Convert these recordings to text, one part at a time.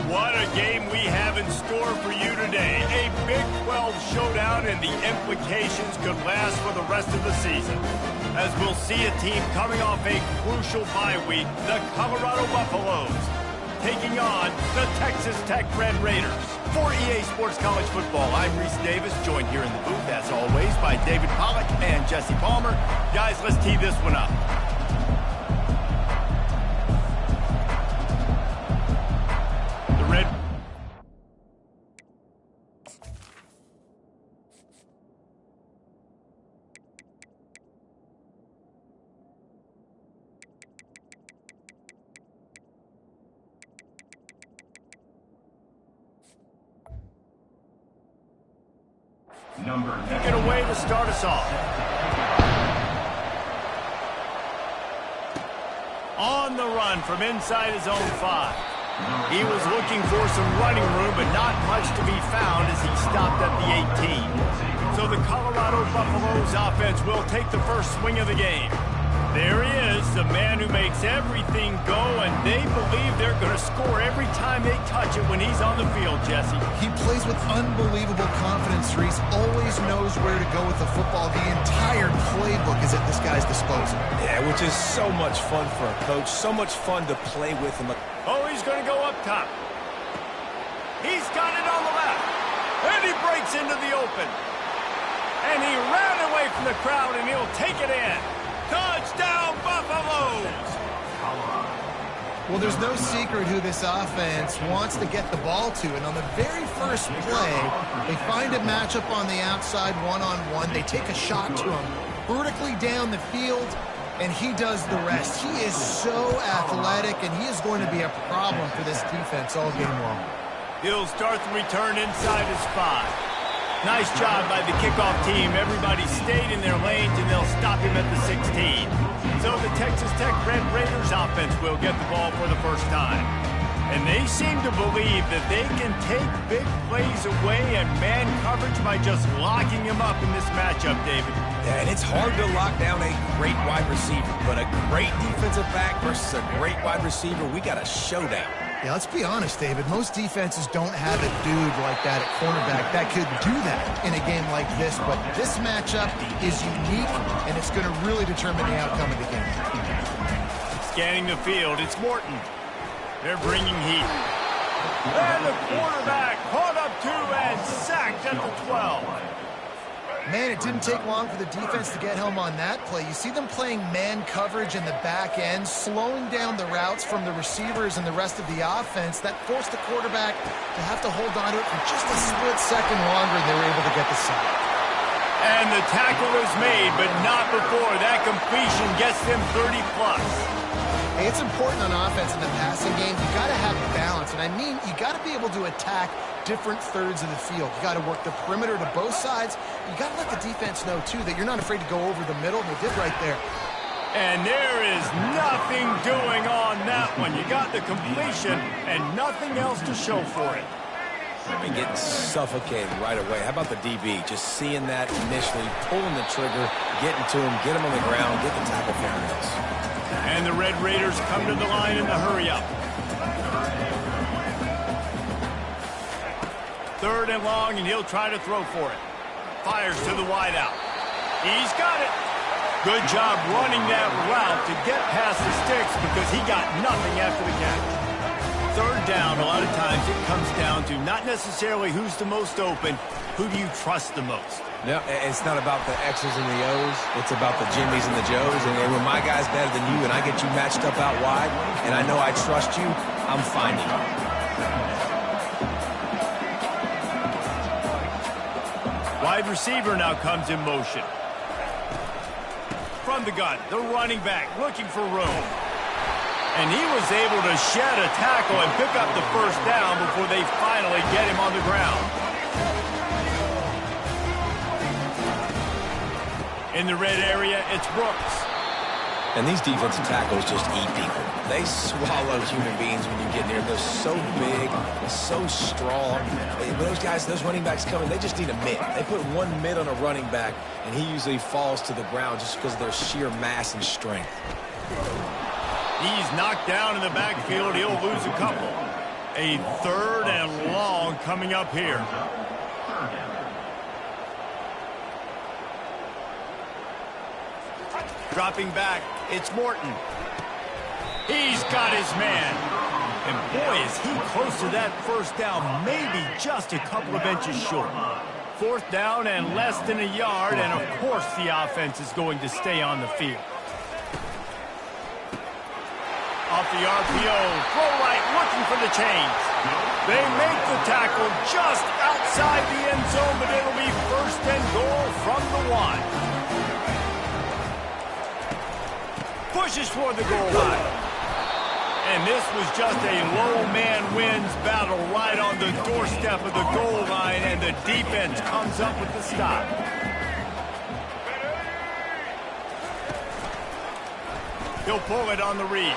What a game we have in store for you today. A Big 12 showdown, and the implications could last for the rest of the season. As we'll see a team coming off a crucial bye week, the Colorado Buffaloes, taking on the Texas Tech Red Raiders. For EA Sports College Football, I'm Reese Davis, joined here in the booth, as always, by David Pollack and Jesse Palmer. Guys, let's tee this one up. Get away to start us off. On the run from inside his own 5. He was looking for some running room, but not much to be found as he stopped at the 18. So the Colorado Buffaloes offense will take the first swing of the game. There he is, the man who makes everything go, and they believe they're going to score every time they touch it when he's on the field, Jesse. He plays with unbelievable confidence, Reese. Always knows where to go with the football. The entire playbook is at this guy's disposal. Yeah, which is so much fun for a coach. So much fun to play with him. Oh, he's going to go up top. He's got it on the left. And he breaks into the open. And he ran away from the crowd, and he'll take it in. Touchdown, Buffaloes! Well, there's no secret who this offense wants to get the ball to. And on the very first play, they find a matchup on the outside one-on-one. They take a shot to him vertically down the field, and he does the rest. He is so athletic, and he is going to be a problem for this defense all game long. He'll start the return inside his 5. Nice job by the kickoff team. Everybody stayed in their lanes, and they'll stop him at the 16. So the Texas Tech Red Raiders offense will get the ball for the first time. And they seem to believe that they can take big plays away and man coverage by just locking him up in this matchup, David. Yeah, and it's hard to lock down a great wide receiver, but a great defensive back versus a great wide receiver, we got a showdown. Yeah, let's be honest, David. Most defenses don't have a dude like that at cornerback that could do that in a game like this, but this matchup is unique, and it's going to really determine the outcome of the game. Scanning the field, it's Morton. They're bringing heat. And the quarterback caught up to and sacked at the 12. Man, it didn't take long for the defense to get home on that play. You see them playing man coverage in the back end, slowing down the routes from the receivers and the rest of the offense. That forced the quarterback to have to hold on to it for just a split second longer, and they were able to get the sack. And the tackle is made, but not before that completion gets them 30-plus. Hey, it's important on offense in the passing game. You got to have balance, and I mean you got to be able to attack different thirds of the field. You got to work the perimeter to both sides. You got to let the defense know, too, that you're not afraid to go over the middle, and they did right there. And there is nothing doing on that one. You got the completion and nothing else to show for it. And getting suffocated right away. How about the DB? Just seeing that initially, pulling the trigger, getting to him, get him on the ground, get the tackle fingernails. And the Red Raiders come to the line in the hurry-up. 3rd and long, and he'll try to throw for it. Fires to the wideout. He's got it. Good job running that route to get past the sticks because he got nothing after the catch. 3rd down, a lot of times it comes down to not necessarily who's the most open, who do you trust the most? No, it's not about the X's and the O's. It's about the Jimmies and the Joes. And when my guy's better than you and I get you matched up out wide, and I know I trust you, I'm finding you. Wide receiver now comes in motion. From the gun, the running back looking for room. And he was able to shed a tackle and pick up the first down before they finally get him on the ground. In the red area, it's Brooks. And these defensive tackles just eat people. They swallow human beings when you get near. They're so big, so strong. When those guys, those running backs come in, they just need a mid. They put one mid on a running back, and he usually falls to the ground just because of their sheer mass and strength. He's knocked down in the backfield. He'll lose a couple. A 3rd and long coming up here. Dropping back, it's Morton. He's got his man. And boy, is he close to that first down, maybe just a couple of inches short. 4th down and less than a yard, and of course the offense is going to stay on the field. Off the RPO, throw right, looking for the chains. They make the tackle just outside the end zone, but it'll be 1st and goal from the 1. Pushes toward the goal line. And this was just a low man wins battle right on the doorstep of the goal line, and the defense comes up with the stop. He'll pull it on the read.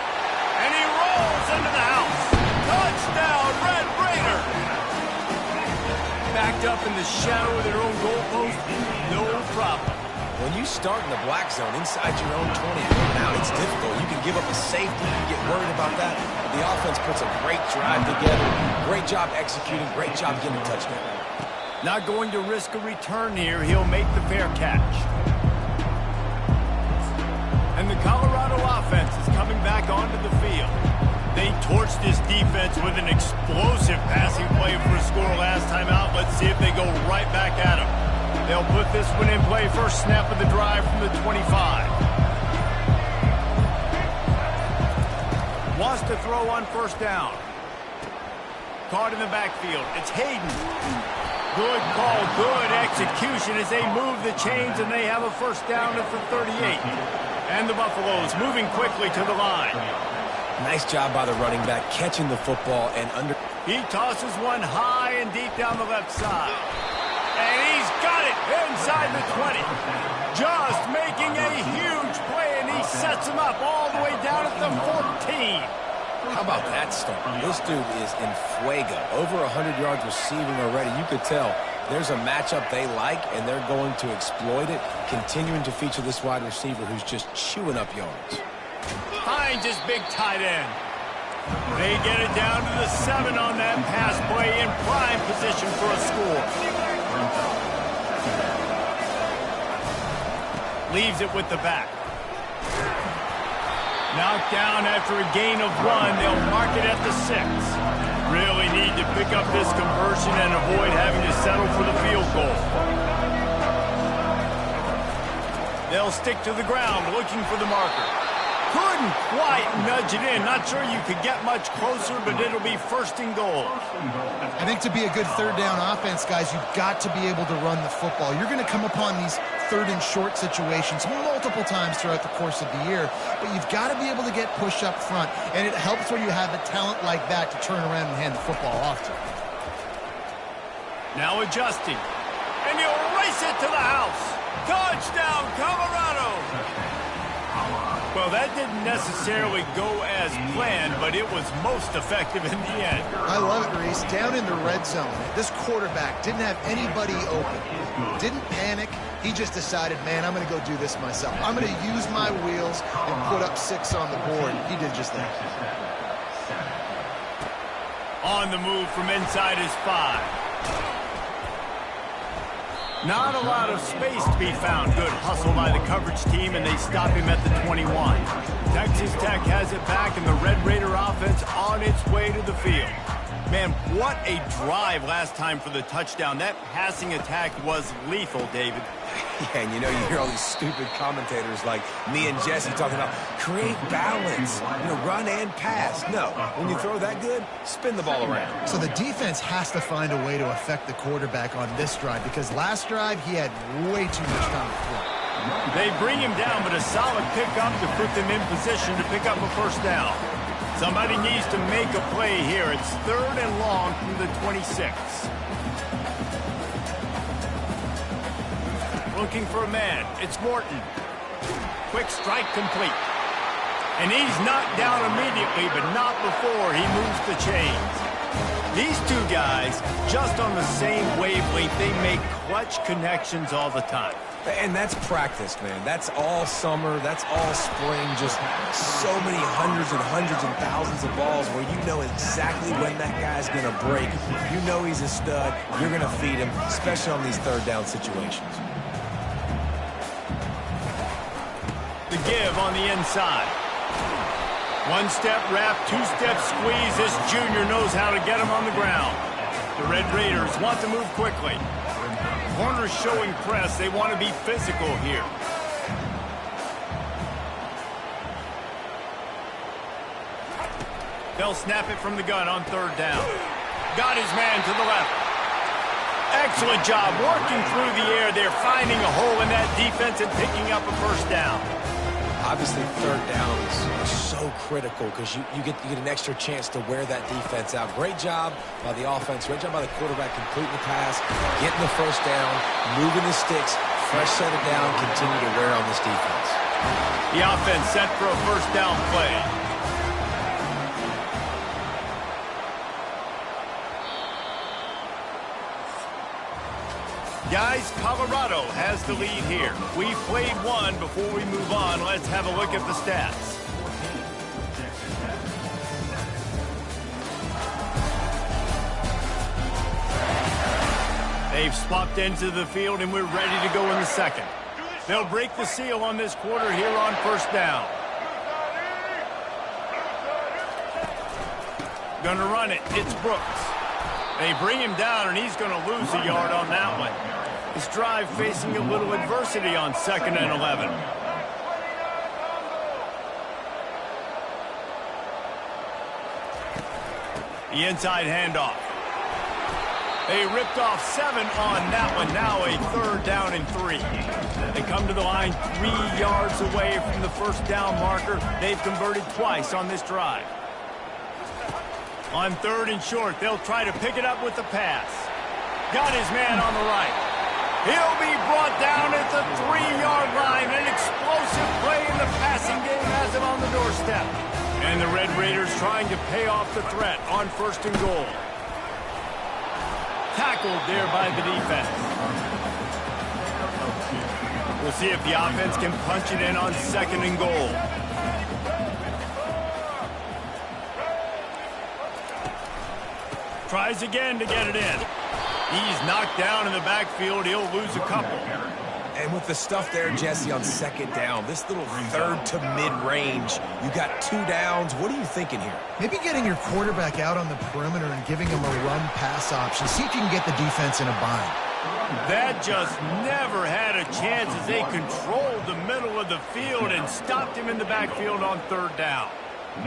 And he rolls into the house. Touchdown, Red Raider! Backed up in the shadow of their own goalpost, no problem. When you start in the black zone inside your own 20 and coming out, it's difficult. You can give up a safety. You get worried about that. The offense puts a great drive together. Great job executing. Great job getting a touchdown. Not going to risk a return here. He'll make the fair catch. And the Colorado offense is coming back onto the field. They torched this defense with an explosive passing play for a score last time out. Let's see if they go right back at him. They'll put this one in play. First snap of the drive from the 25. Wants to throw on 1st down. Caught in the backfield. It's Hayden. Good call, good execution as they move the chains, and they have a 1st down at the 38. And the Buffaloes moving quickly to the line. Nice job by the running back catching the football and under. He tosses one high and deep down the left side. And he's got it inside the 20. Just making a huge play, and he sets him up all the way down at the 14. How about that start? This dude is in fuego. Over 100 yards receiving already. You could tell there's a matchup they like, and they're going to exploit it, continuing to feature this wide receiver who's just chewing up yards. Finds his big tight end. They get it down to the 7 on that pass play, in prime position for a score. Leaves it with the back. Knocked down after a gain of 1. They'll mark it at the 6. Really need to pick up this conversion and avoid having to settle for the field goal. They'll stick to the ground looking for the marker. Couldn't quite nudge it in. Not sure you could get much closer, but it'll be 1st and goal. I think to be a good 3rd down offense, guys, you've got to be able to run the football. You're going to come upon these 3rd and short situations multiple times throughout the course of the year, but you've got to be able to get push up front, and it helps when you have a talent like that to turn around and hand the football off to. Now adjusting, and he'll race it to the house. Touchdown, Colorado! Well, that didn't necessarily go as planned, but it was most effective in the end. I love it, Reese. Down in the red zone, this quarterback didn't have anybody open. Didn't panic. He just decided, man, I'm going to go do this myself. I'm going to use my wheels and put up 6 on the board. He did just that. On the move from inside his 5. Not a lot of space to be found. Good hustle by the coverage team, and they stop him at the 21. Texas Tech has it back, and the Red Raider offense on its way to the field. Man, what a drive last time for the touchdown. That passing attack was lethal, David. Yeah, and you know, you hear all these stupid commentators like me and Jesse talking about create balance, run and pass. No, when you throw that good, spin the ball around. So the defense has to find a way to affect the quarterback on this drive, because last drive he had way too much time to throw. They bring him down, but a solid pickup to put them in position to pick up a 1st down. Somebody needs to make a play here. It's 3rd and long from the 26. Looking for a man. It's Morton. Quick strike complete. And he's knocked down immediately, but not before he moves the chains. These two guys, just on the same wavelength, they make clutch connections all the time. And that's practice, man. That's all summer. That's all spring. Just so many hundreds and hundreds and thousands of balls where you know exactly when that guy's going to break. You know he's a stud. You're going to feed him, especially on these third down situations. The give on the inside. One-step wrap, two-step squeeze. This junior knows how to get him on the ground. The Red Raiders want to move quickly. Corners showing press. They want to be physical here. They'll snap it from the gun on third down. Got his man to the left. Excellent job working through the air. They're finding a hole in that defense and picking up a first down. Obviously, third downs are so critical because you get an extra chance to wear that defense out. Great job by the offense. Great job by the quarterback completing the pass, getting the first down, moving the sticks, fresh set of down, continue to wear on this defense. The offense set for a first down play. Guys, Colorado has the lead here. We've played one. Before we move on, let's have a look at the stats. They've swapped into the field, and we're ready to go in the second. They'll break the seal on this quarter here on first down. Gonna run it. It's Brooks. They bring him down, and he's going to lose a yard on that one. This drive facing a little adversity on 2nd and 11. The inside handoff. They ripped off 7 on that one. Now a third down and 3. They come to the line 3 yards away from the first down marker. They've converted twice on this drive. On 3rd and short, they'll try to pick it up with the pass. Got his man on the right. He'll be brought down at the 3-yard line. An explosive play in the passing game has him on the doorstep. And the Red Raiders trying to pay off the threat on 1st and goal. Tackled there by the defense. We'll see if the offense can punch it in on 2nd and goal. Tries again to get it in. He's knocked down in the backfield. He'll lose a couple. And with the stuff there, Jesse, on 2nd down, this little 3rd to mid-range, you got 2 downs. What are you thinking here? Maybe getting your quarterback out on the perimeter and giving him a run-pass option. See if you can get the defense in a bind. That just never had a chance as they controlled the middle of the field and stopped him in the backfield on 3rd down.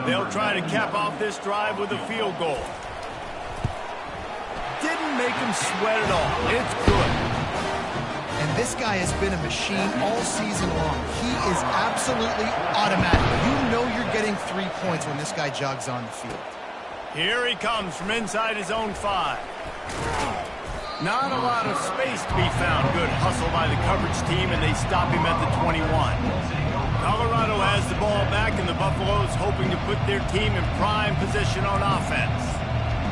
They'll try to cap off this drive with a field goal. Didn't make him sweat at all. It's good. And this guy has been a machine all season long. He is absolutely automatic. You know you're getting 3 points when this guy jogs on the field. Here he comes from inside his own 5. Not a lot of space to be found. Good hustle by the coverage team, and they stop him at the 21. Colorado has the ball back, and the Buffaloes hoping to put their team in prime position on offense.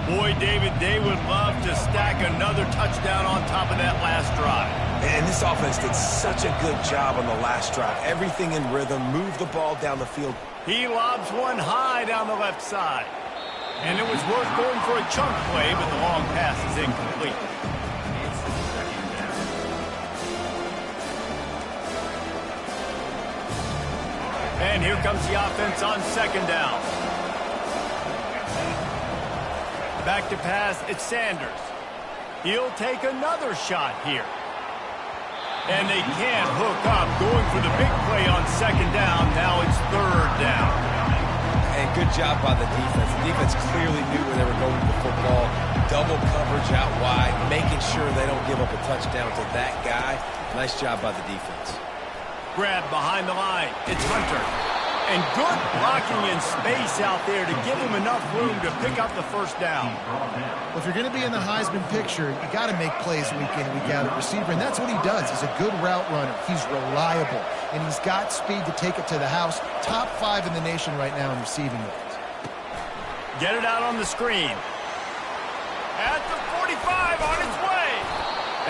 Boy, David, they would love to stack another touchdown on top of that last drive. And this offense did such a good job on the last drive. Everything in rhythm, moved the ball down the field. He lobs one high down the left side. And it was worth going for a chunk play, but the long pass is incomplete. And here comes the offense on 2nd down. Back to pass, it's Sanders. He'll take another shot here. And they can't hook up. Going for the big play on 2nd down. Now it's 3rd down. And good job by the defense. The defense clearly knew where they were going with the football. Double coverage out wide, making sure they don't give up a touchdown to that guy. Nice job by the defense. Grab behind the line. It's Hunter. And good blocking in space out there to give him enough room to pick up the first down. Well, if you're going to be in the Heisman picture, you got to make plays week in and week out at receiver, and that's what he does. He's a good route runner. He's reliable, and he's got speed to take it to the house. Top 5 in the nation right now in receiving yards. Get it out on the screen. At the 45 on its way.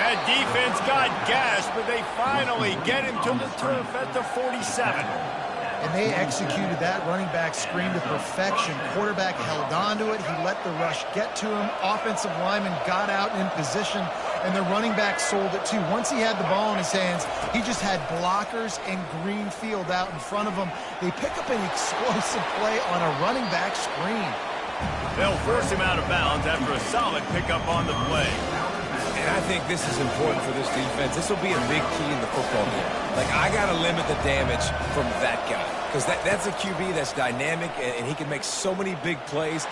And That defense got gashed, but they finally get him to the turf at the 47. And they executed that running back screen to perfection. Quarterback held on to it. He let the rush get to him. Offensive lineman got out in position, and the running back sold it too. Once he had the ball in his hands, he just had blockers and green field out in front of him. They pick up an explosive play on a running back screen. They'll force him out of bounds after a solid pickup on the play. And I think this is important for this defense. This will be a big key in the football game. Like, I got to limit the damage from that guy. Because that's a QB that's dynamic, and he can make so many big plays.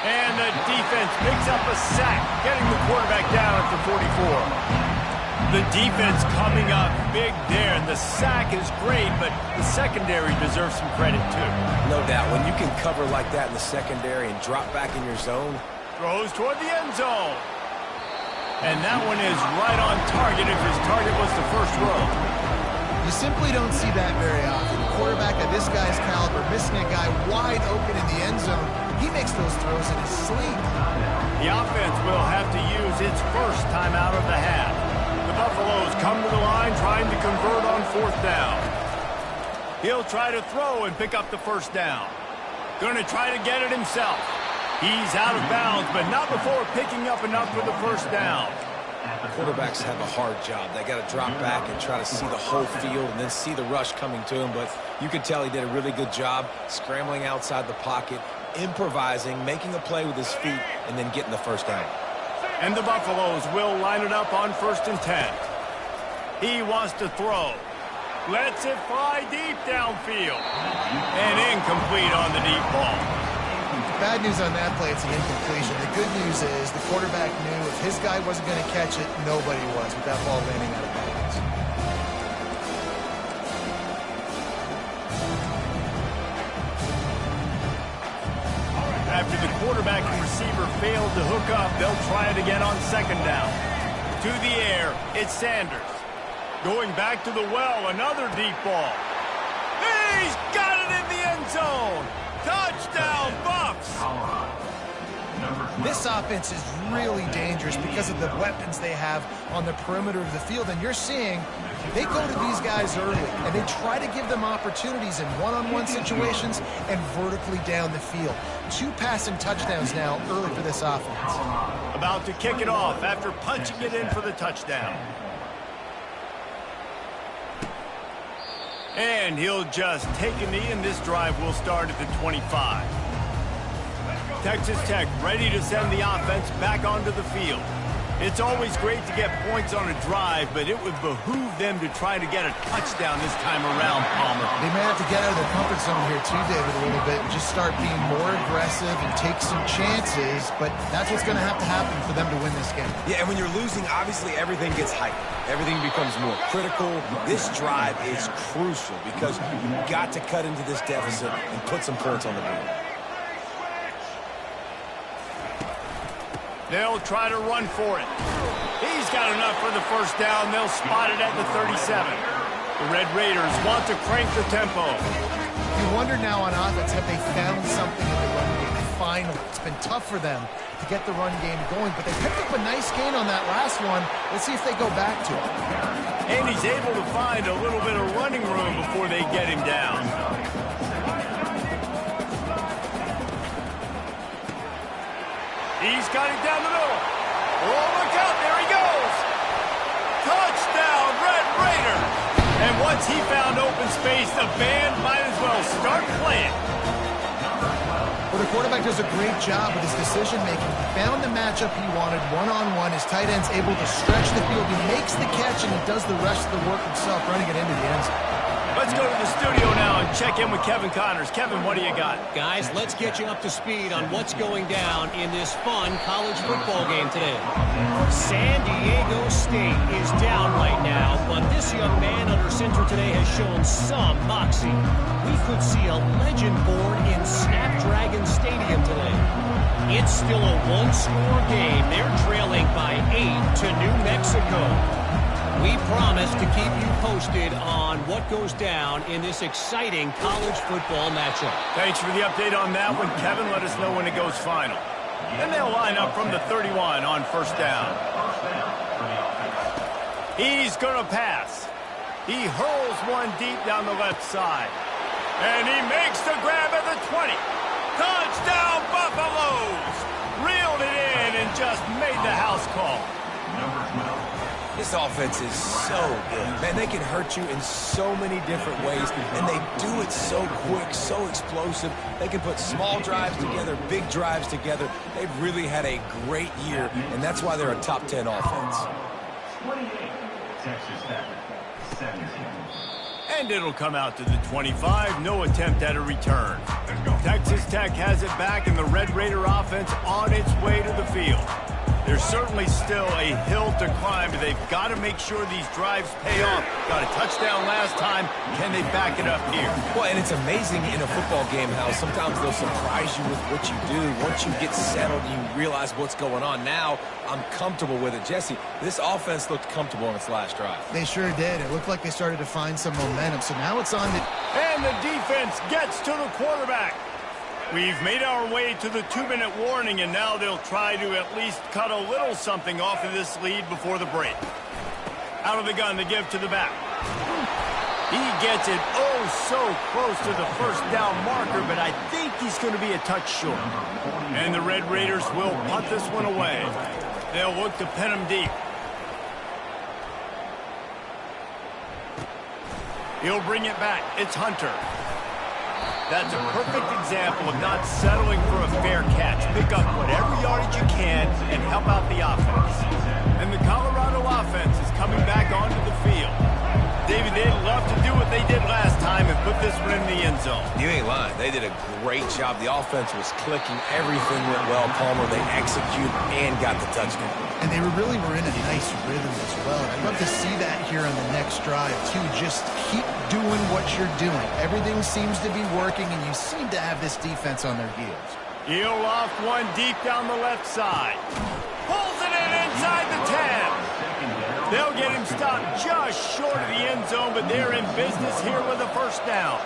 And the defense picks up a sack, getting the quarterback down at the 44. The defense coming up big there, and the sack is great, but the secondary deserves some credit, too. No doubt. When you can cover like that in the secondary and drop back in your zone. Throws toward the end zone. And that one is right on target if his target was the first row. You simply don't see that very often. A quarterback of this guy's caliber missing a guy wide open in the end zone. He makes those throws in his sleep. The offense will have to use its first timeout of the half. The Buffaloes come to the line trying to convert on 4th down. He'll try to throw and pick up the first down. Going to try to get it himself. He's out of bounds, but not before picking up enough for the first down. Quarterbacks have a hard job. They got to drop back and try to see the whole field and then see the rush coming to him. But you can tell he did a really good job scrambling outside the pocket, improvising, making a play with his feet, and then getting the first down. And the Buffaloes will line it up on 1st and 10. He wants to throw. Lets it fly deep downfield. And incomplete on the deep ball. Bad news on that play, it's an incompletion. The good news is the quarterback knew if his guy wasn't going to catch it, nobody was with that ball landing out of bounds. After the quarterback and receiver failed to hook up, they'll try it again on 2nd down. To the air, it's Sanders. Going back to the well, another deep ball. He's got it in the end zone. Touchdown, Buffs! This offense is really dangerous because of the weapons they have on the perimeter of the field. And you're seeing they go to these guys early, and they try to give them opportunities in one-on-one situations and vertically down the field. 2 passing touchdowns now early for this offense. About to kick it off after punching it in for the touchdown. And he'll just take a knee, and this drive will start at the 25. Texas Tech ready to send the offense back onto the field. It's always great to get points on a drive, but it would behoove them to try to get a touchdown this time around, Palmer. They may have to get out of their comfort zone here too, David, a little bit, and just start being more aggressive and take some chances, but that's what's going to happen for them to win this game. Yeah, and when you're losing, obviously everything gets hyped. Everything becomes more critical. This drive is crucial because you've got to cut into this deficit and put some points on the board. They'll try to run for it. He's got enough for the first down. They'll spot it at the 37. The Red Raiders want to crank the tempo. You wonder now on offense, have they found something in the run game? Finally, it's been tough for them to get the run game going, but they picked up a nice gain on that last one. Let's see if they go back to it. And he's able to find a little bit of running room before they get him down. He's got it down the middle. Oh, look out. There he goes. Touchdown, Red Raider. And once he found open space, the band might as well start playing. Well, the quarterback does a great job with his decision-making. He found the matchup he wanted, one-on-one. His tight end's able to stretch the field. He makes the catch, and he does the rest of the work himself, running it into the end zone. Let's go to the studio now and check in with Kevin Connors. Kevin, what do you got? Guys, let's get you up to speed on what's going down in this fun college football game today. San Diego State is down right now, but this young man under center today has shown some moxie. We could see a legend born in Snapdragon Stadium today. It's still a one-score game. They're trailing by 8 to New Mexico. We promise to keep you posted on what goes down in this exciting college football matchup. Thanks for the update on that one, Kevin. Let us know when it goes final. Then they'll line up from the 31 on first down. He's going to pass. He hurls one deep down the left side. And he makes the grab at the 20. Touchdown, Buffaloes! Reeled it in and just made the house call. This offense is so good. Man, they can hurt you in so many different ways, and they do it so quick, so explosive. They can put small drives together, big drives together. They've really had a great year, and that's why they're a top 10 offense. 28, Texas Tech, 17. And it'll come out to the 25. No attempt at a return. Texas Tech has it back, and the Red Raider offense on its way to the field. There's certainly still a hill to climb, but they've got to make sure these drives pay off. Got a touchdown last time. Can they back it up here? Well, and it's amazing in a football game how sometimes they'll surprise you with what you do. Once you get settled, you realize what's going on. Now, I'm comfortable with it. Jesse, this offense looked comfortable on its last drive. They sure did. It looked like they started to find some momentum. So now it's on the... And the defense gets to the quarterback. We've made our way to the 2-minute warning, and now they'll try to at least cut a little something off of this lead before the break. Out of the gun to give to the back. He gets it oh so close to the first down marker, but I think he's going to be a touch short. And the Red Raiders will punt this one away. They'll look to pin him deep. He'll bring it back. It's Hunter. That's a perfect example of not settling for a fair catch. Pick up whatever yardage you can and help out the offense. And the Colorado offense is coming back onto the field. David, they'd love to do what they did last time and put this one in the end zone. You ain't lying. They did a great job. The offense was clicking. Everything went well. Palmer, they executed and got the touchdown. And they really were in a nice rhythm as well. And I'd love to see that here on the next drive, too. Just keep doing what you're doing. Everything seems to be working, and you seem to have this defense on their heels. He'll loft one deep down the left side. Pulls it in inside the 10. They'll get him stopped just short of the end zone, but they're in business here with a first down.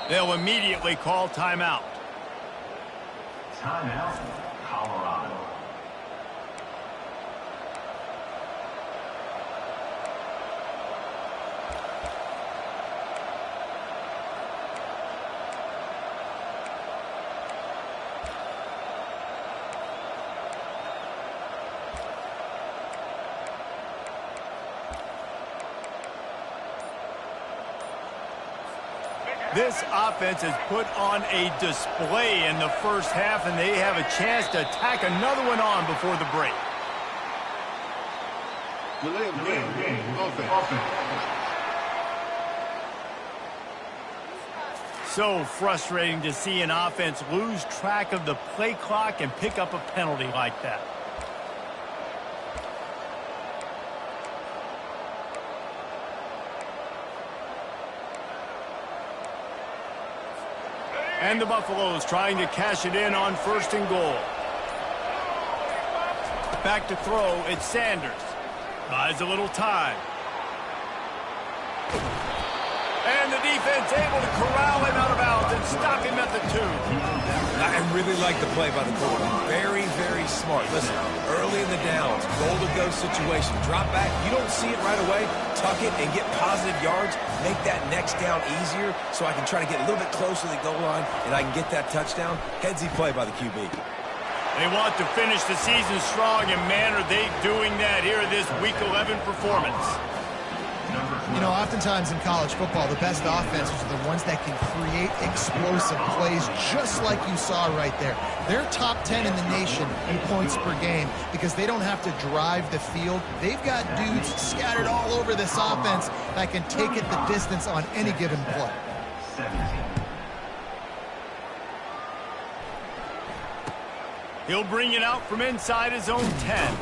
They'll immediately call timeout. Timeout, Colorado. This offense has put on a display in the first half, and they have a chance to tack another one on before the break. So frustrating to see an offense lose track of the play clock and pick up a penalty like that. And the Buffaloes trying to cash it in on 1st and goal. Back to throw, it's Sanders. Buys a little time. And the defense able to corral him out of bounds and stop him at the 2. I really like the play by the quarterback. Very, very smart. Listen, early in the downs, goal-to-go situation. Drop back, you don't see it right away. Tuck it and get positive yards. Make that next down easier so I can try to get a little bit closer to the goal line and I can get that touchdown. Headsy play by the QB. They want to finish the season strong, and man, are they doing that here in this Week 11 performance. You know, oftentimes in college football, the best offenses are the ones that can create explosive plays, just like you saw right there. They're top 10 in the nation in points per game because they don't have to drive the field. They've got dudes scattered all over this offense that can take it the distance on any given play. 17. He'll bring it out from inside his own 10.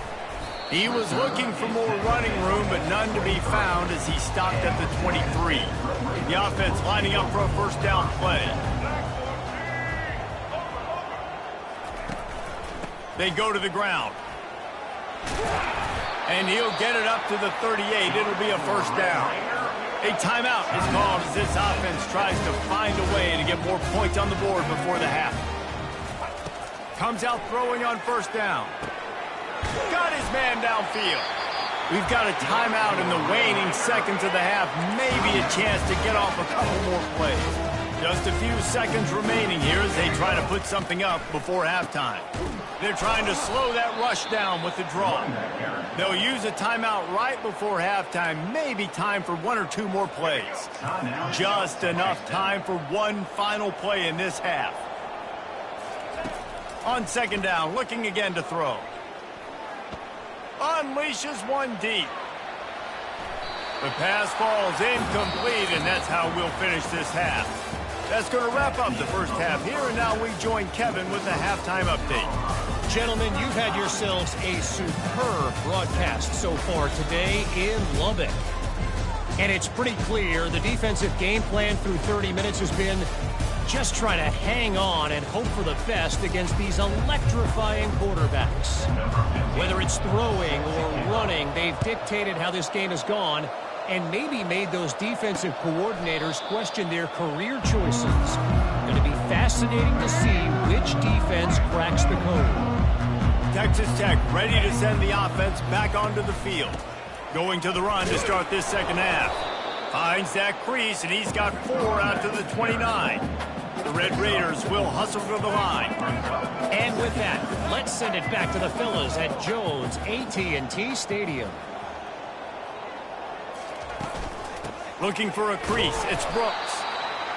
He was looking for more running room, but none to be found as he stopped at the 23. The offense lining up for a first down play. They go to the ground. And he'll get it up to the 38. It'll be a first down. A timeout is called as this offense tries to find a way to get more points on the board before the half. Comes out throwing on first down. Got his man downfield. We've got a timeout in the waning seconds of the half. Maybe a chance to get off a couple more plays. Just a few seconds remaining here as they try to put something up before halftime. They're trying to slow that rush down with the draw. They'll use a timeout right before halftime. Maybe time for one or two more plays. Just enough time for one final play in this half. On second down, looking again to throw. Unleashes one deep. The pass falls incomplete, and that's how we'll finish this half. That's going to wrap up the first half here, and now we join Kevin with the halftime update. Gentlemen, you've had yourselves a superb broadcast so far today in Lubbock. And it's pretty clear the defensive game plan through 30 minutes has been just try to hang on and hope for the best against these electrifying quarterbacks. Whether it's throwing or running, they've dictated how this game has gone and maybe made those defensive coordinators question their career choices. Going to be fascinating to see which defense cracks the code. Texas Tech ready to send the offense back onto the field. Going to the run to start this second half. Finds that crease, and he's got 4 out to the 29. The Red Raiders will hustle to the line. And with that, let's send it back to the fellas at Jones AT&T Stadium. Looking for a crease, it's Brooks.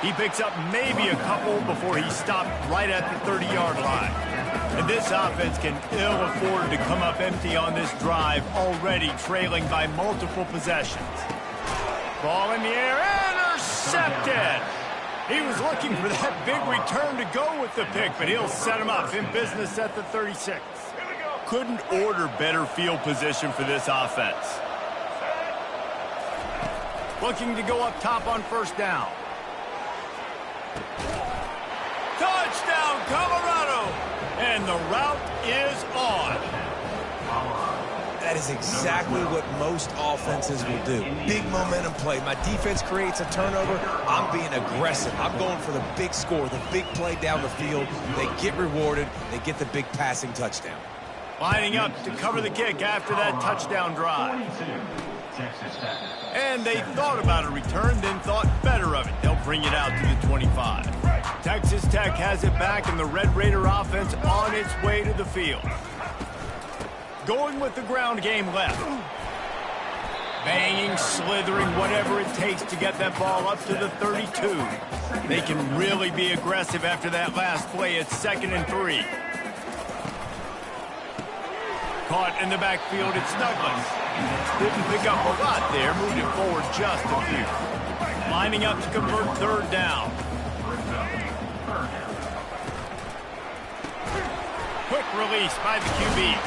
He picks up maybe a couple before he stopped right at the 30-yard line. And this offense can ill afford to come up empty on this drive, already trailing by multiple possessions. Ball in the air, intercepted! He was looking for that big return to go with the pick, but he'll set him up in business at the 36. Couldn't order better field position for this offense. Looking to go up top on first down. Touchdown, Colorado! And the route is on. That is exactly what most offenses will do. Big momentum play. My defense creates a turnover. I'm being aggressive. I'm going for the big score, the big play down the field. They get rewarded. They get the big passing touchdown. Lining up to cover the kick after that touchdown drive. And they thought about a return, then thought better of it. They'll bring it out to the 25. Texas Tech has it back, and the Red Raider offense on its way to the field. Going with the ground game left. Banging, slithering, whatever it takes to get that ball up to the 32. They can really be aggressive after that last play. It's 2nd and 3. Caught in the backfield, it's Douglas. Didn't pick up a lot there, moved it forward just a few. Lining up to convert third down. Quick release by the QB.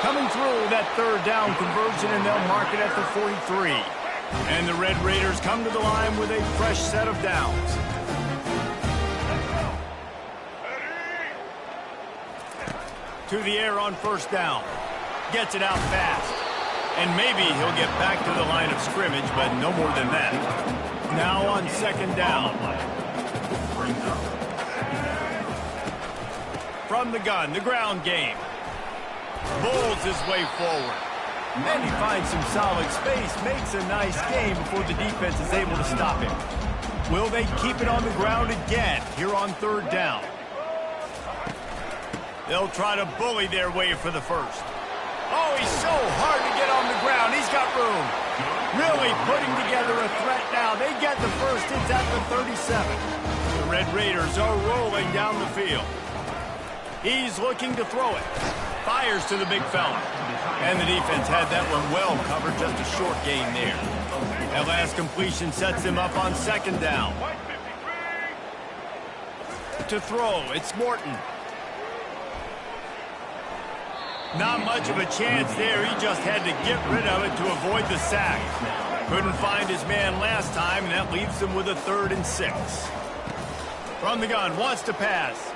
Coming through that third down conversion, and they'll mark it at the 43. And the Red Raiders come to the line with a fresh set of downs. To the air on first down. Gets it out fast. And maybe he'll get back to the line of scrimmage, but no more than that. Now on second down. From the gun, the ground game. Bulls his way forward. And he finds some solid space, makes a nice game before the defense is able to stop him. Will they keep it on the ground again here on third down? They'll try to bully their way for the first. Oh, he's so hard to get on the ground. He's got room. Really putting together a threat now. They get the first. It's at the 37. The Red Raiders are rolling down the field. He's looking to throw it. Fires to the big fella. And the defense had that one well covered. Just a short gain there. That last completion sets him up on second down. To throw, it's Morton. Not much of a chance there. He just had to get rid of it to avoid the sack. Couldn't find his man last time, and that leaves him with a 3rd and 6. From the gun, wants to pass.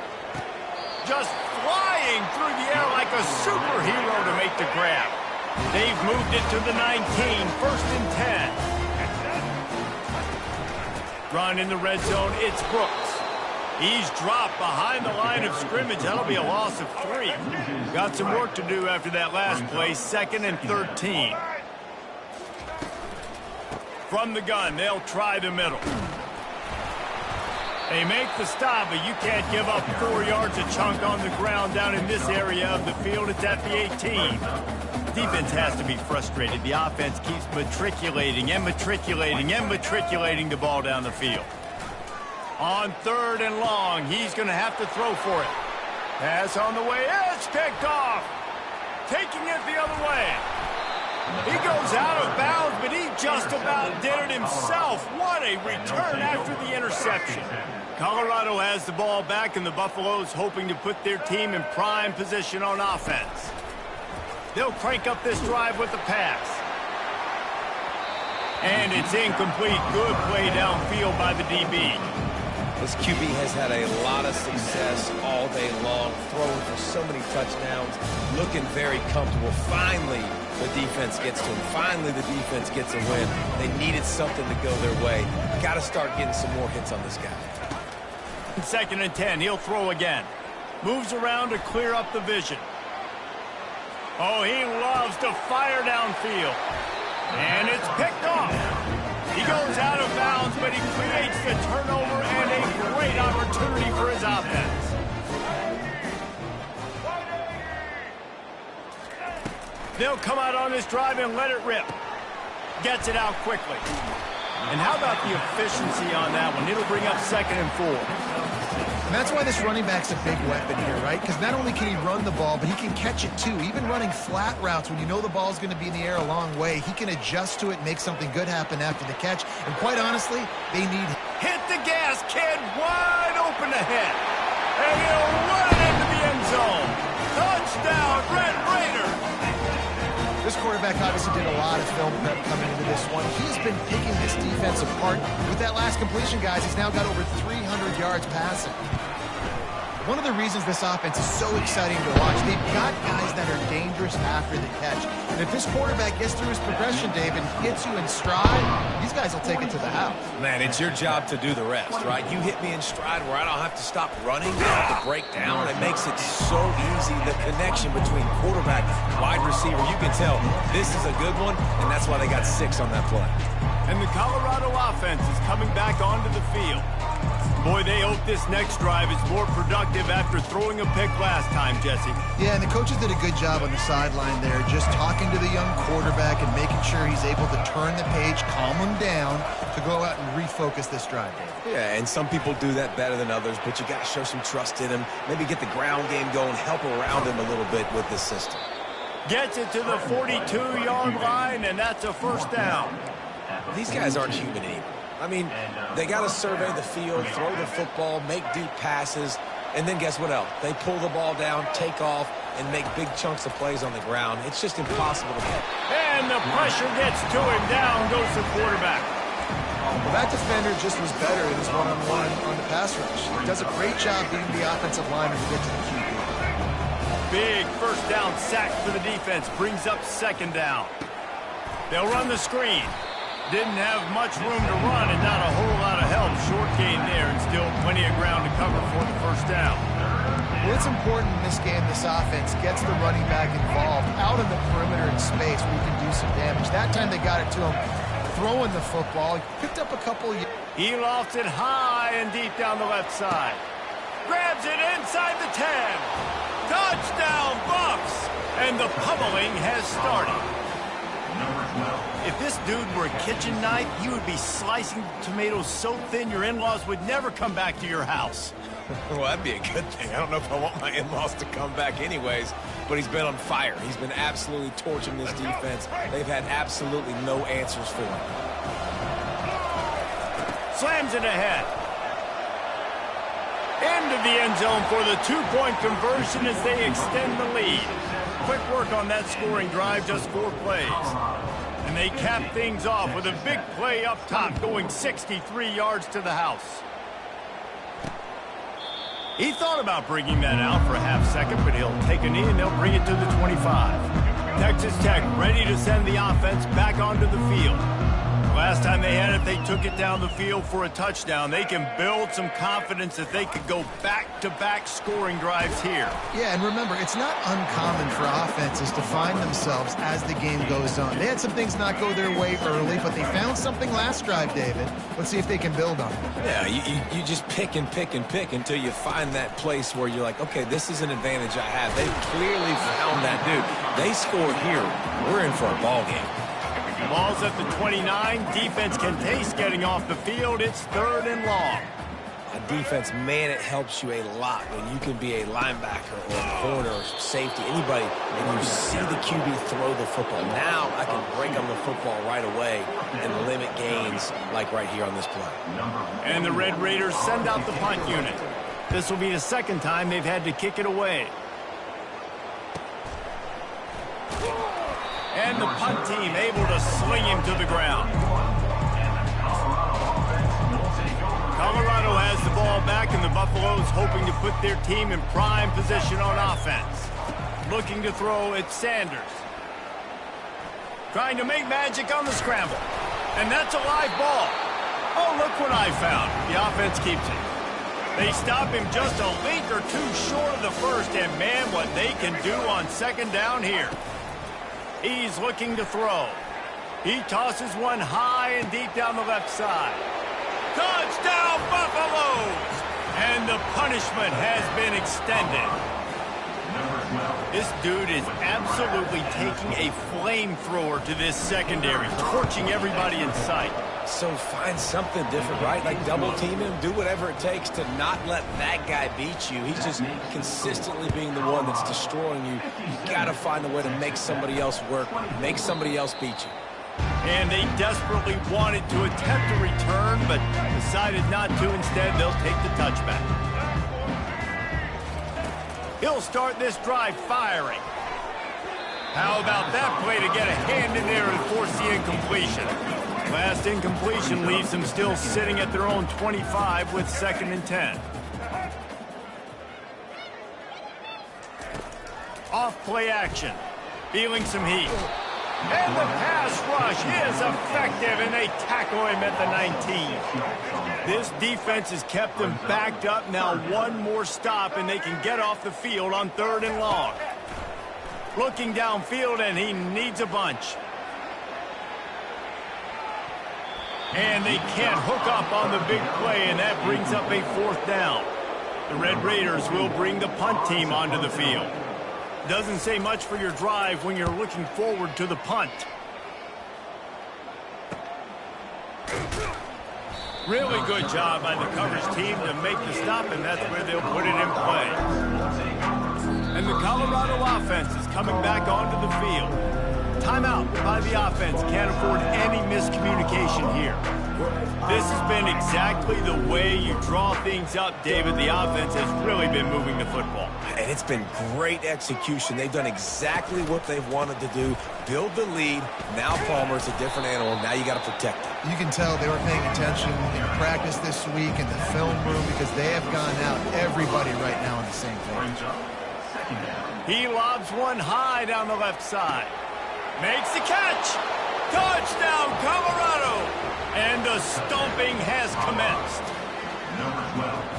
Just flying through the air like a superhero to make the grab. They've moved it to the 19, 1st and 10. Run in the red zone, it's Brooks. He's dropped behind the line of scrimmage. That'll be a loss of 3. Got some work to do after that last play, 2nd and 13. From the gun, they'll try the middle. They make the stop, but you can't give up 4 yards a chunk on the ground down in this area of the field. It's at the 18. Defense has to be frustrated. The offense keeps matriculating and matriculating and matriculating the ball down the field. On 3rd and long, he's going to have to throw for it. Pass on the way. It's picked off. Taking it the other way. He goes out of bounds, but he just about did it himself. What a return after the interception. Colorado has the ball back, and the Buffaloes hoping to put their team in prime position on offense. They'll crank up this drive with the pass. And it's incomplete. Good play downfield by the DB. This QB has had a lot of success all day long, throwing for so many touchdowns, looking very comfortable. Finally, the defense gets to him. Finally, the defense gets a win. They needed something to go their way. Got to start getting some more hits on this guy. 2nd and 10, he'll throw again. Moves around to clear up the vision. Oh, he loves to fire downfield. And it's picked off. He goes out of bounds, but he creates the turnover and a great opportunity for his offense. They'll come out on this drive and let it rip. Gets it out quickly. And how about the efficiency on that one? It'll bring up 2nd and 4. And that's why this running back's a big weapon here, right? Because not only can he run the ball, but he can catch it too. Even running flat routes when you know the ball's going to be in the air a long way, he can adjust to it, make something good happen after the catch. And quite honestly, they need... Hit the gas, kid! Wide open ahead. And he'll run it into the end zone. Touchdown, Red Raiders! This quarterback obviously did a lot of film prep coming into this one. He's been picking this defense apart. With that last completion, guys, he's now got over 300 yards passing. One of the reasons this offense is so exciting to watch, they've got guys that are dangerous after the catch. And if this quarterback gets through his progression, David, hits you in stride, these guys will take it to the house. Man, it's your job to do the rest, right? You hit me in stride where I don't have to stop running, I don't have to break down. It makes it so easy. The connection between quarterback and wide receiver, you can tell this is a good one, and that's why they got 6 on that play. And the Colorado offense is coming back onto the field. Boy, they hope this next drive is more productive after throwing a pick last time, Jesse. Yeah, and the coaches did a good job on the sideline there, just talking to the young quarterback and making sure he's able to turn the page, calm him down, to go out and refocus this drive, David. Yeah, and some people do that better than others, but you got to show some trust in him, maybe get the ground game going, help around him a little bit with this system. Gets it to the 42-yard line, and that's a 1st down. These guys aren't human either. I mean, they got to survey the field, throw the football, make deep passes, and then guess what else? They pull the ball down, take off, and make big chunks of plays on the ground. It's just impossible to hit. And the pressure gets to him. Down goes the quarterback. Well, that defender just was better in his one-on-one on the pass rush. He does a great job beating the offensive lineman to get to the QB. Big 1st down sack for the defense. Brings up 2nd down. They'll run the screen. Didn't have much room to run and not a whole lot of help. Short gain there and still plenty of ground to cover for the 1st down. Well, it's important in this game, this offense gets the running back involved out in the perimeter in space where he can do some damage. That time they got it to him throwing the football. He picked up a couple. He lofts it high and deep down the left side. Grabs it inside the 10. Touchdown, Buffs! And the pummeling has started. If this dude were a kitchen knife, you would be slicing tomatoes so thin your in-laws would never come back to your house. Well, that'd be a good thing. I don't know if I want my in-laws to come back anyways, but he's been on fire. He's been absolutely torching this defense. They've had absolutely no answers for him. Slams it ahead. In into the end zone for the two-point conversion as they extend the lead. Quick work on that scoring drive, just 4 plays. And they cap things off with a big play up top, going 63 yards to the house. He thought about bringing that out for a half second, but he'll take a knee and they'll bring it to the 25. Texas Tech ready to send the offense back onto the field. Last time they had it, they took it down the field for a touchdown. They can build some confidence that they could go back-to-back scoring drives here. Yeah, and remember, it's not uncommon for offenses to find themselves as the game goes on. They had some things not go their way early, but they found something last drive, David. Let's see if they can build on it. Yeah, you just pick and pick and pick until you find that place where you're like, okay, this is an advantage I have. They clearly found that, dude. They score here. We're in for a ball game. Ball's at the 29. Defense can taste getting off the field. It's 3rd and long. A defense, man, it helps you a lot when you can be a linebacker or a corner or safety, anybody, and you see the QB throw the football. Now I can break on the football right away and limit gains like right here on this play. And the Red Raiders send out the punt unit. This will be the second time they've had to kick it away. And the punt team able to sling him to the ground. Colorado has the ball back, and the Buffaloes hoping to put their team in prime position on offense. Looking to throw at Sanders. Trying to make magic on the scramble. And that's a live ball. Oh, look what I found. The offense keeps it. They stop him just a link or two short of the first, and man, what they can do on second down here. He's looking to throw. He tosses one high and deep down the left side. Touchdown, Buffaloes! And the punishment has been extended. This dude is absolutely taking a flamethrower to this secondary, torching everybody in sight. So find something different, right? Like double team him, do whatever it takes to not let that guy beat you. He's just consistently being the one that's destroying you. You got to find a way to make somebody else work, make somebody else beat you. And they desperately wanted to attempt a return, but decided not to. Instead, they'll take the touchback. He'll start this drive firing. How about that play to get a hand in there and force the incompletion? Last incompletion leaves them still sitting at their own 25 with 2nd and 10. Off play action. Feeling some heat. And the pass rush is effective, and they tackle him at the 19. This defense has kept them backed up. Now one more stop, and they can get off the field on 3rd and long. Looking downfield, and he needs a bunch. And they can't hook up on the big play, and that brings up a 4th down. The Red Raiders will bring the punt team onto the field. Doesn't say much for your drive when you're looking forward to the punt. Really good job by the coverage team to make the stop, and that's where they'll put it in play. And the Colorado offense is coming back onto the field. Timeout by the offense. Can't afford any miscommunication here. This has been exactly the way you draw things up, David. The offense has really been moving the football. And it's been great execution. They've done exactly what they've wanted to do. Build the lead. Now Palmer's a different animal. Now you got to protect him. You can tell they were paying attention in practice this week in the film room because they have gone out, everybody right now on the same page. He lobs one high down the left side. Makes the catch. Touchdown, Colorado. And the stomping has commenced.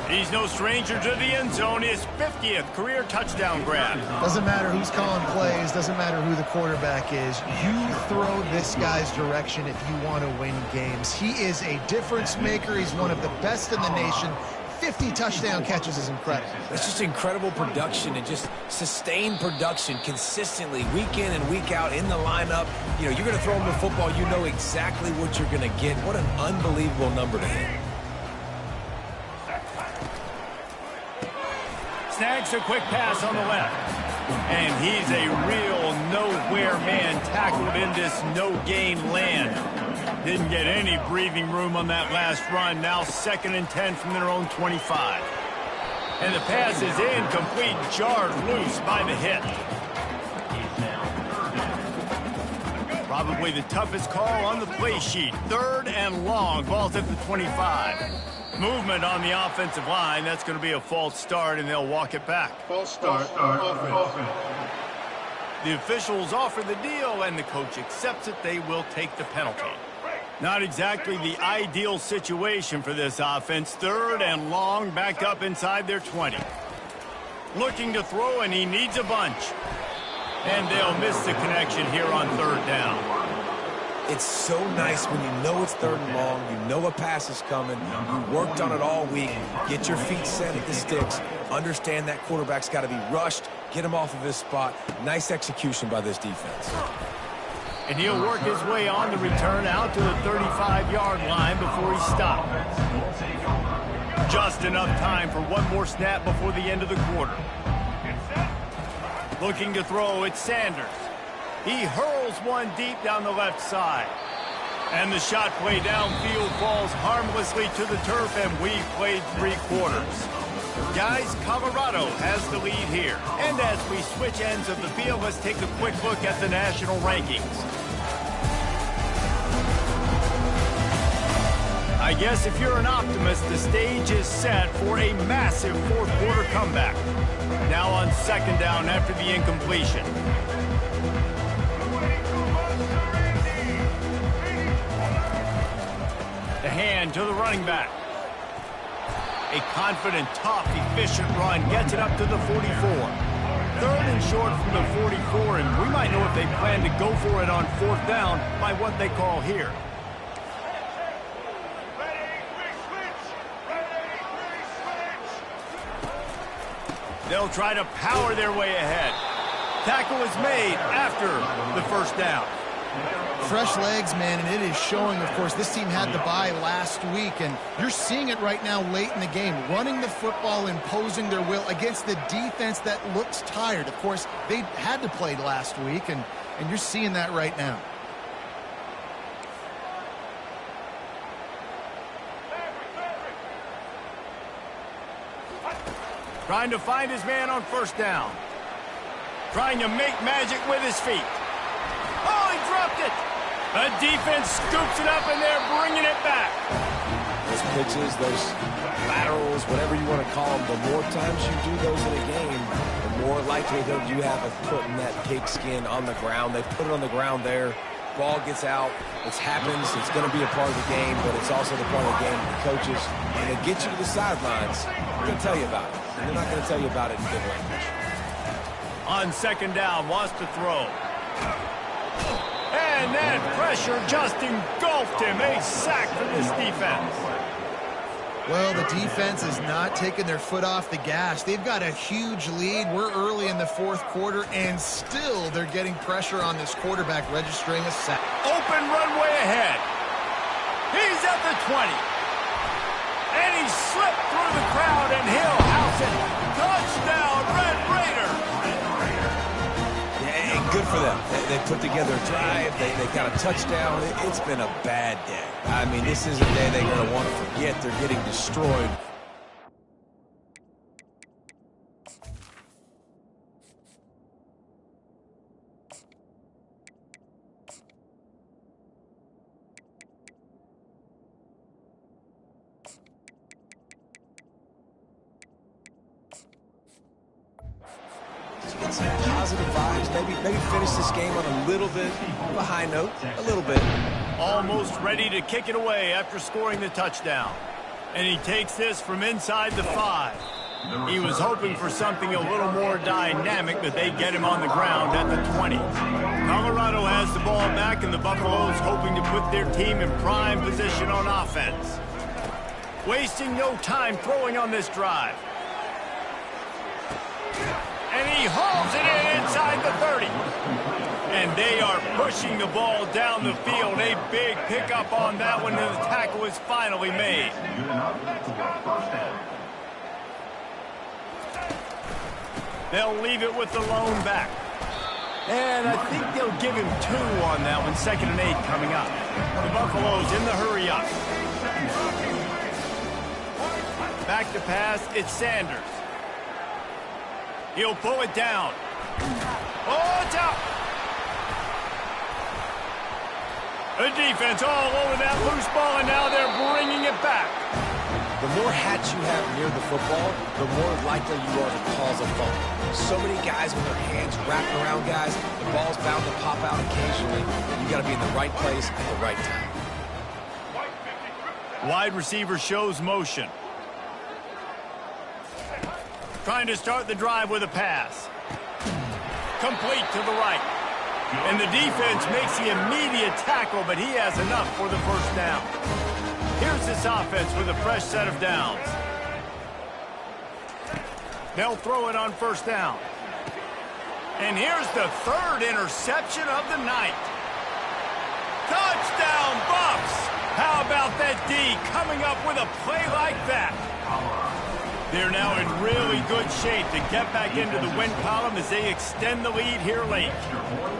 He's no stranger to the end zone. His 50th career touchdown grab. Doesn't matter who's calling plays. Doesn't matter who the quarterback is. You throw this guy's direction if you want to win games. He is a difference maker. He's one of the best in the nation. 50 touchdown catches is incredible. It's just incredible production and just sustained production consistently week in and week out in the lineup. You know, you're going to throw him the football. You know exactly what you're going to get. What an unbelievable number to hit. Snags a quick pass on the left. And he's a real nowhere man tackled in this no-gain land. Didn't get any breathing room on that last run. Now 2nd and 10 from their own 25. And the pass is incomplete, jarred loose by the hit. Probably the toughest call on the play sheet. 3rd and long, ball's at the 25. Movement on the offensive line. That's going to be a false start, and they'll walk it back. False start. Offense. The officials offer the deal, and the coach accepts it. They will take the penalty. Not exactly the ideal situation for this offense. 3rd and long, back up inside their 20. Looking to throw, and he needs a bunch. And they'll miss the connection here on 3rd down. It's so nice when you know it's 3rd and long, you know a pass is coming, you worked on it all week, get your feet set at the sticks, understand that quarterback's got to be rushed, get him off of his spot. Nice execution by this defense. And he'll work his way on the return out to the 35-yard line before he stopped. Just enough time for one more snap before the end of the quarter. Looking to throw, it's Sanders. He hurls one deep down the left side. And the shot play downfield falls harmlessly to the turf, and we've played 3 quarters. Guys, Colorado has the lead here. And as we switch ends of the field, let's take a quick look at the national rankings. I guess if you're an optimist, the stage is set for a massive 4th quarter comeback. Now on 2nd down after the incompletion. The hand to the running back. A confident, tough, efficient run gets it up to the 44. 3rd and short from the 44, and we might know if they plan to go for it on 4th down by what they call here. They'll try to power their way ahead. Tackle is made after the 1st down. Fresh legs, man, and it is showing, of course, this team had the bye last week, and you're seeing it right now late in the game, running the football, imposing their will against the defense that looks tired. Of course, they had to play last week, and you're seeing that right now. Trying to find his man on 1st down. Trying to make magic with his feet. Oh, he dropped it. The defense scoops it up, and they're bringing it back. Those pitches, those laterals, whatever you want to call them, the more times you do those in a game, the more likelihood you have of putting that pigskin on the ground. They put it on the ground there. Ball gets out. It happens. It's going to be a part of the game, but it's also the part of the game the coaches, when they get you to the sidelines, they're going to tell you about it. And they're not going to tell you about it in good language. On 2nd down, wants to throw. And that pressure just engulfed him. A sack for this defense. Well, the defense is not taking their foot off the gas. They've got a huge lead. We're early in the 4th quarter, and still they're getting pressure on this quarterback, registering a sack. Open runway ahead. He's at the 20. And he slipped through the crowd, and he'll house it. Touchdown, Red Raider. Yeah, and good for them. They put together a drive. They got a touchdown. It's been a bad day. I mean, this is a day they're going to want to forget. They're getting destroyed. Get some positive vibes. Maybe finish this game on a little bit of a high note. A little bit. Almost ready to kick it away after scoring the touchdown. And he takes this from inside the 5. He was hoping for something a little more dynamic, but they get him on the ground at the 20. Colorado has the ball back, and the Buffaloes hoping to put their team in prime position on offense. Wasting no time throwing on this drive. And he hauls it in inside the 30. And they are pushing the ball down the field. A big pickup on that one, and the tackle is finally made. They'll leave it with the lone back. And I think they'll give him 2 on that one. 2nd and 8 coming up. The Buffaloes in the hurry up. Back to pass, it's Sanders. He'll pull it down. Oh, it's out. The defense all over that loose ball, and now they're bringing it back. The more hats you have near the football, the more likely you are to cause a fumble. So many guys with their hands wrapped around guys, the ball's bound to pop out occasionally. You got to be in the right place at the right time. Wide receiver shows motion. Trying to start the drive with a pass. Complete to the right. And the defense makes the immediate tackle, but he has enough for the first down. Here's this offense with a fresh set of downs. They'll throw it on first down. And here's the third interception of the night. Touchdown, Buffs! How about that D coming up with a play like that? They're now in really good shape to get back into the win column as they extend the lead here late.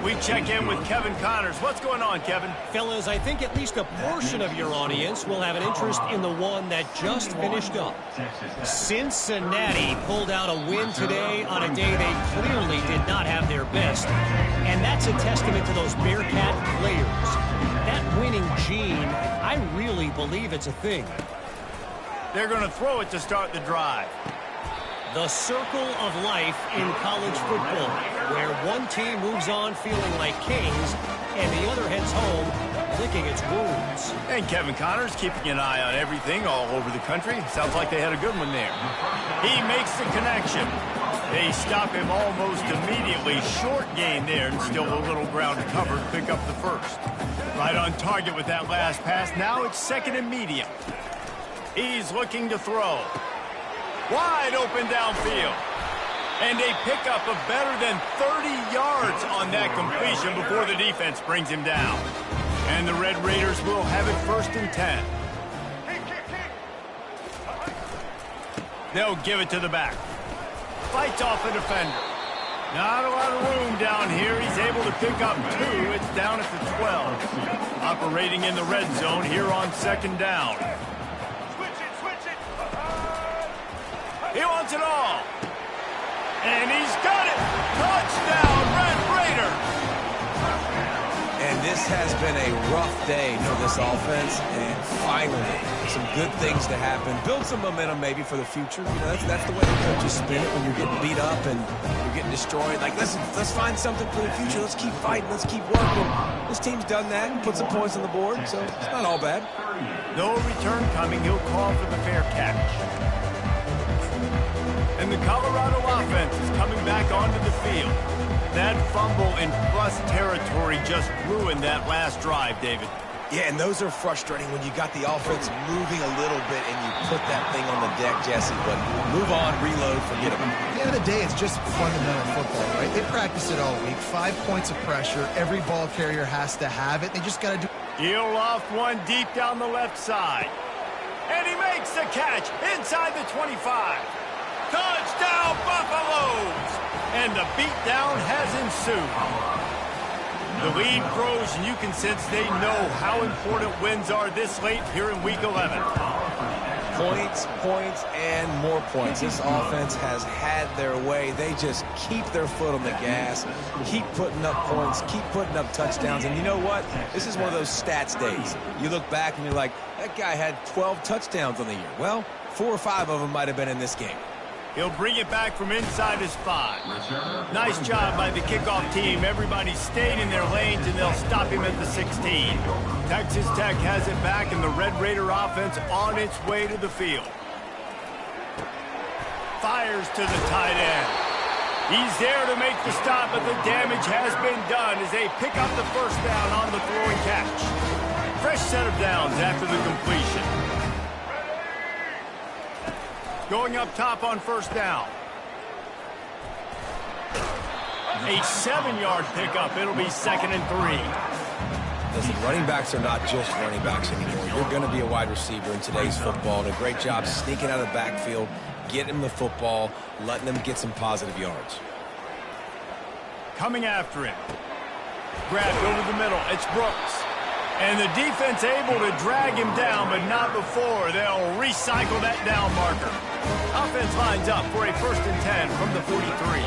We check in with Kevin Connors. What's going on, Kevin? Fellas, I think at least a portion of your audience will have an interest in the one that just finished up. Cincinnati pulled out a win today on a day they clearly did not have their best. And that's a testament to those Bearcat players. That winning gene, I really believe it's a thing. They're going to throw it to start the drive. The circle of life in college football, where one team moves on feeling like kings and the other heads home licking its wounds. And Kevin Connors keeping an eye on everything all over the country. Sounds like they had a good one there. He makes the connection. They stop him almost immediately. Short gain there and still a little ground covered. Pick up the first. Right on target with that last pass. Now it's second and medium. He's looking to throw. Wide open downfield. And a pickup of better than 30 yards on that completion before the defense brings him down. And the Red Raiders will have it first and 10. They'll give it to the back. Fights off a defender. Not a lot of room down here. He's able to pick up 2. It's down at the 12. Operating in the red zone here on second down. He wants it all. And he's got it. Touchdown, Red Raiders. And this has been a rough day for this offense. And finally, some good things to happen. Build some momentum maybe for the future. You know, that's the way the coaches spin it when you're getting beat up and you're getting destroyed. Like, listen, let's find something for the future. Let's keep fighting. Let's keep working. This team's done that and put some points on the board, so it's not all bad. No return coming. He'll call for the fair catch. And the Colorado offense is coming back onto the field. That fumble in plus territory just ruined that last drive, David. Yeah, and those are frustrating when you got the offense moving a little bit and you put that thing on the deck, Jesse. But move on, reload, forget about it. At the end of the day, it's just fundamental football, right? They practice it all week. 5 points of pressure. Every ball carrier has to have it. They just got to do. He'll loft one deep down the left side. And he makes the catch inside the 25. Touchdown, Buffaloes! And the beatdown has ensued. The lead grows, and you can sense they know how important wins are this late here in Week 11. Points, points, and more points. This offense has had their way. They just keep their foot on the gas, keep putting up points, keep putting up touchdowns. And you know what? This is one of those stats days. You look back and you're like, that guy had 12 touchdowns on the year. Well, 4 or 5 of them might have been in this game. He'll bring it back from inside his 5. Nice job by the kickoff team. Everybody stayed in their lanes, and they'll stop him at the 16. Texas Tech has it back, and the Red Raider offense on its way to the field. Fires to the tight end. He's there to make the stop, but the damage has been done as they pick up the first down on the throwing catch. Fresh set of downs after the completion. Going up top on first down. A 7-yard pickup. It'll be 2nd and 3. Listen, running backs are not just running backs anymore. You're going to be a wide receiver in today's football. And a great job sneaking out of the backfield, getting him the football, letting them get some positive yards. Coming after him. Grabbed over the middle. It's Brooks. And the defense able to drag him down, but not before. They'll recycle that down marker. Offense lines up for a 1st and 10 from the 43.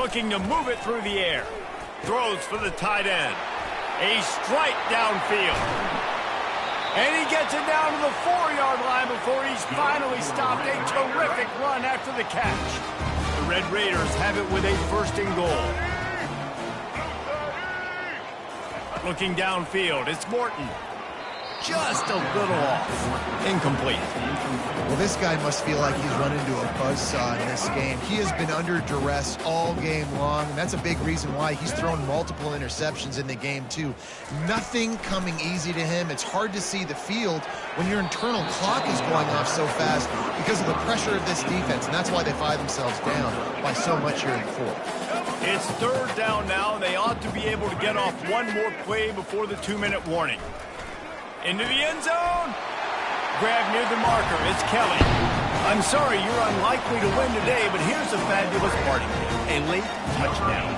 Looking to move it through the air. Throws for the tight end. A strike downfield. And he gets it down to the 4-yard line before he's finally stopped. A terrific run after the catch. The Red Raiders have it with a 1st and goal. Looking downfield, it's Morton. Just a little off. Incomplete. Well, this guy must feel like he's run into a buzzsaw in this game. He has been under duress all game long, and that's a big reason why he's thrown multiple interceptions in the game, too. Nothing coming easy to him. It's hard to see the field when your internal clock is going off so fast because of the pressure of this defense, and that's why they find themselves down by so much here in the 4th. It's 3rd down now, and they ought to be able to get off one more play before the 2-minute warning. Into the end zone. Grab near the marker. It's Kelly. I'm sorry you're unlikely to win today, but here's a fabulous party. A late touchdown.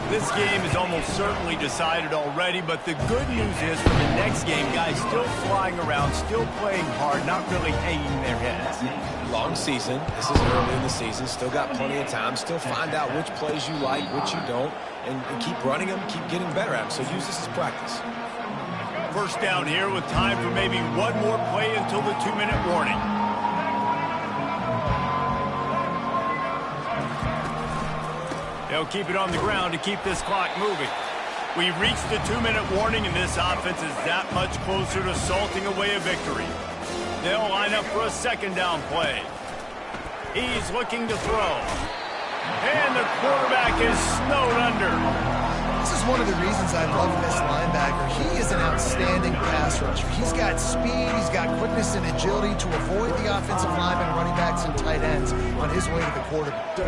This game is almost certainly decided already, but the good news is for the next game, guys still flying around, still playing hard, not really hanging their heads. Long season. This is early in the season. Still got plenty of time. Still find out which plays you like, which you don't, and keep running them, keep getting better at them. So use this as practice. 1st down here with time for maybe one more play until the 2-minute warning. They'll keep it on the ground to keep this clock moving. We've reached the 2-minute warning, and this offense is that much closer to salting away a victory. They'll line up for a 2nd down play. He's looking to throw. And the quarterback is snowed under. This is one of the reasons I love this linebacker. He is an outstanding pass rusher. He's got speed, he's got quickness and agility to avoid the offensive linemen, running backs, and tight ends on his way to the quarterback.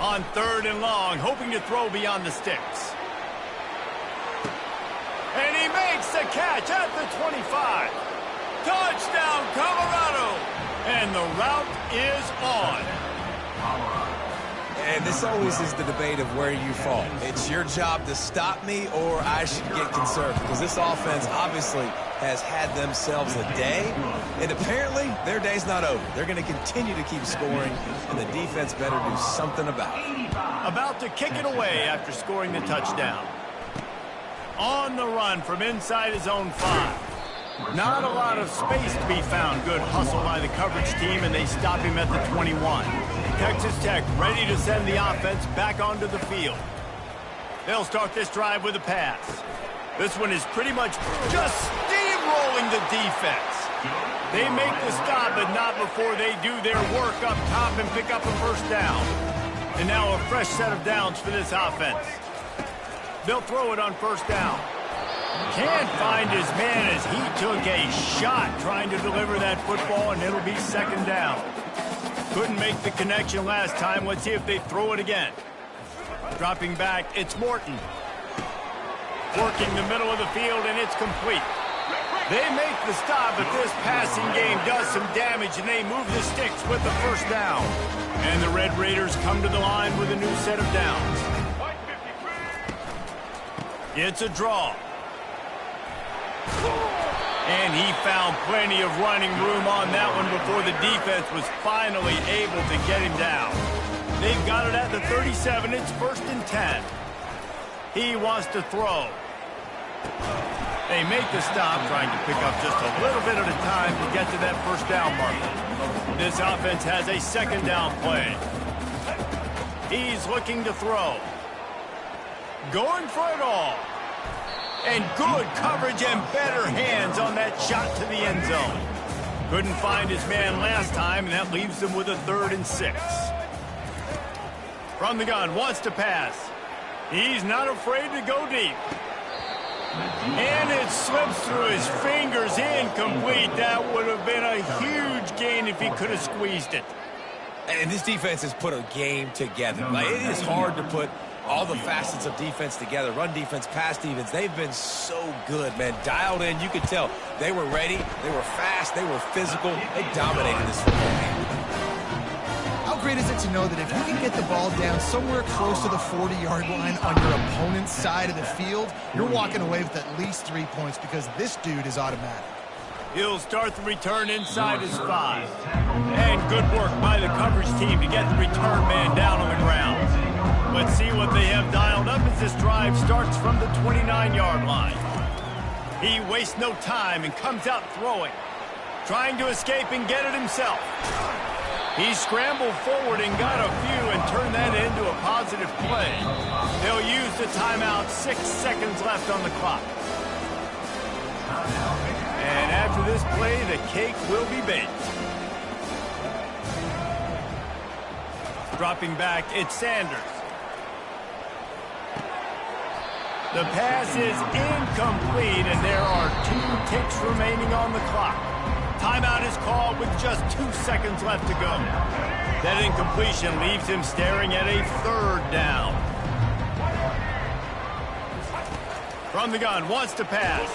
On 3rd and long, hoping to throw beyond the sticks. And he makes the catch at the 25. Touchdown, Colorado! And the route is on. And this always is the debate of where you fall. It's your job to stop me, or I should get concerned, because this offense obviously has had themselves a day, and apparently their day's not over. They're going to continue to keep scoring, and the defense better do something about it. About to kick it away after scoring the touchdown. On the run from inside his own 5. Not a lot of space to be found. Good hustle by the coverage team, and they stop him at the 21. Texas Tech ready to send the offense back onto the field. They'll start this drive with a pass. This one is pretty much just steamrolling the defense. They make the stop, but not before they do their work up top and pick up a 1st down. And now a fresh set of downs for this offense. They'll throw it on 1st down. Can't find his man as he took a shot trying to deliver that football, and it'll be 2nd down. Couldn't make the connection last time. Let's see if they throw it again. Dropping back, it's Morton. Working the middle of the field, and it's complete. They make the stop, but this passing game does some damage, and they move the sticks with the 1st down. And the Red Raiders come to the line with a new set of downs. It's a draw. And he found plenty of running room on that one before the defense was finally able to get him down. They've got it at the 37. It's 1st and 10. He wants to throw. They make the stop, trying to pick up just a little bit at a time to get to that 1st down marker. This offense has a 2nd down play. He's looking to throw. Going for it all. And good coverage and better hands on that shot to the end zone. Couldn't find his man last time, and that leaves them with a 3rd and 6. From the gun, wants to pass. He's not afraid to go deep. And it slips through his fingers, incomplete. That would have been a huge gain if he could have squeezed it. And this defense has put a game together. Like, it is hard to put all the facets of defense together. Run defense, pass defense. They've been so good, man. Dialed in. You could tell they were ready. They were fast. They were physical. They dominated this football game. How great is it to know that if you can get the ball down somewhere close to the 40-yard line on your opponent's side of the field, you're walking away with at least 3 points because this dude is automatic. He'll start the return inside his 5. And good work by the coverage team to get the return man down on the ground. Let's see what they have dialed up as this drive starts from the 29-yard line. He wastes no time and comes out throwing, trying to escape and get it himself. He scrambled forward and got a few and turned that into a positive play. They'll use the timeout, 6 seconds left on the clock. And after this play, the cake will be baked. Dropping back, it's Sanders. The pass is incomplete, and there are 2 ticks remaining on the clock. Timeout is called with just 2 seconds left to go. That incompletion leaves him staring at a 3rd down. From the gun, wants to pass.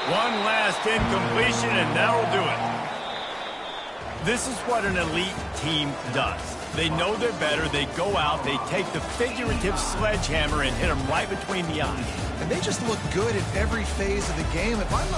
One last incompletion, and that'll do it. This is what an elite team does. They know they're better. They go out, they take the figurative sledgehammer and hit them right between the eyes. And they just look good in every phase of the game. If I'm